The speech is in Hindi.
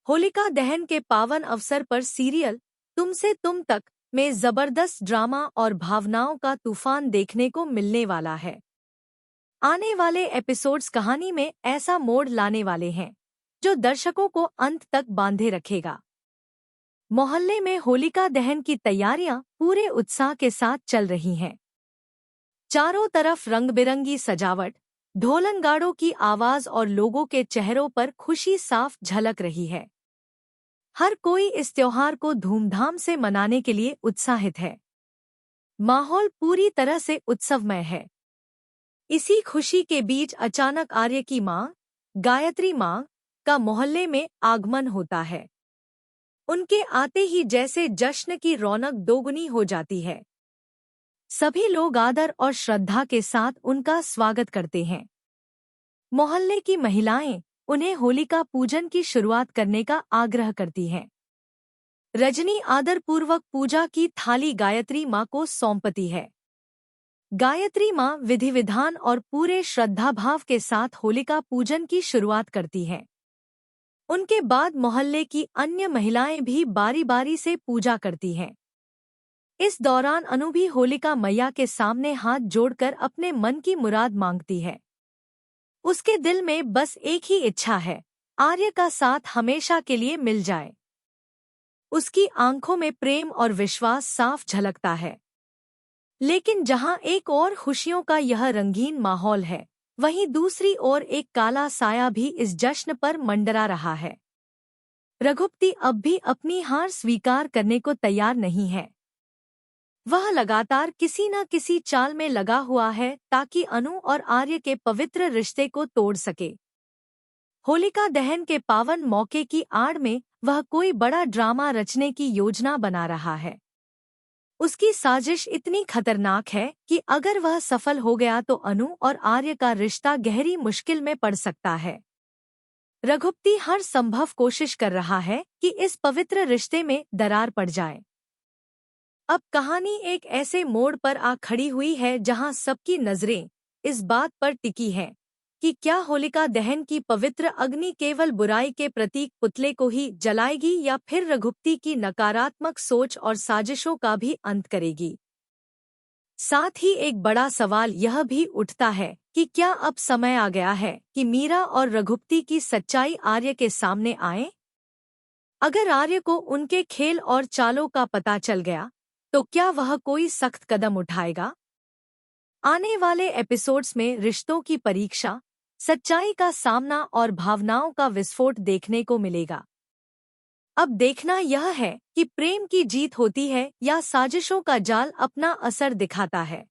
होलिका दहन के पावन अवसर पर सीरियल तुमसे तुम तक में जबरदस्त ड्रामा और भावनाओं का तूफान देखने को मिलने वाला है। आने वाले एपिसोड्स कहानी में ऐसा मोड़ लाने वाले हैं जो दर्शकों को अंत तक बांधे रखेगा। मोहल्ले में होलिका दहन की तैयारियां पूरे उत्साह के साथ चल रही हैं। चारों तरफ रंग-बिरंगी सजावट, ढोलनगाड़ों की आवाज और लोगों के चेहरों पर खुशी साफ झलक रही है। हर कोई इस त्योहार को धूमधाम से मनाने के लिए उत्साहित है। माहौल पूरी तरह से उत्सवमय है। इसी खुशी के बीच अचानक आर्य की मां, गायत्री मां, का मोहल्ले में आगमन होता है। उनके आते ही जैसे जश्न की रौनक दोगुनी हो जाती है। सभी लोग आदर और श्रद्धा के साथ उनका स्वागत करते हैं। मोहल्ले की महिलाएं उन्हें होलिका पूजन की शुरुआत करने का आग्रह करती हैं। रजनी आदरपूर्वक पूजा की थाली गायत्री मां को सौंपती है। गायत्री मां विधि विधान और पूरे श्रद्धाभाव के साथ होलिका पूजन की शुरुआत करती हैं। उनके बाद मोहल्ले की अन्य महिलाएं भी बारी बारी से पूजा करती हैं। इस दौरान अनु भी होलिका मैया के सामने हाथ जोड़कर अपने मन की मुराद मांगती है। उसके दिल में बस एक ही इच्छा है, आर्य का साथ हमेशा के लिए मिल जाए। उसकी आंखों में प्रेम और विश्वास साफ झलकता है। लेकिन जहां एक ओर खुशियों का यह रंगीन माहौल है, वहीं दूसरी ओर एक काला साया भी इस जश्न पर मंडरा रहा है। रघुपति अब भी अपनी हार स्वीकार करने को तैयार नहीं है। वह लगातार किसी न किसी चाल में लगा हुआ है ताकि अनु और आर्य के पवित्र रिश्ते को तोड़ सके। होलिका दहन के पावन मौके की आड़ में वह कोई बड़ा ड्रामा रचने की योजना बना रहा है। उसकी साजिश इतनी खतरनाक है कि अगर वह सफल हो गया तो अनु और आर्य का रिश्ता गहरी मुश्किल में पड़ सकता है। रघुपति हर संभव कोशिश कर रहा है कि इस पवित्र रिश्ते में दरार पड़ जाए। अब कहानी एक ऐसे मोड़ पर आ खड़ी हुई है जहां सबकी नजरें इस बात पर टिकी हैं कि क्या होलिका दहन की पवित्र अग्नि केवल बुराई के प्रतीक पुतले को ही जलाएगी या फिर रघुपति की नकारात्मक सोच और साजिशों का भी अंत करेगी। साथ ही एक बड़ा सवाल यह भी उठता है कि क्या अब समय आ गया है कि मीरा और रघुपति की सच्चाई आर्य के सामने आए। अगर आर्य को उनके खेल और चालों का पता चल गया तो क्या वह कोई सख्त कदम उठाएगा। आने वाले एपिसोड्स में रिश्तों की परीक्षा, सच्चाई का सामना और भावनाओं का विस्फोट देखने को मिलेगा। अब देखना यह है कि प्रेम की जीत होती है या साजिशों का जाल अपना असर दिखाता है।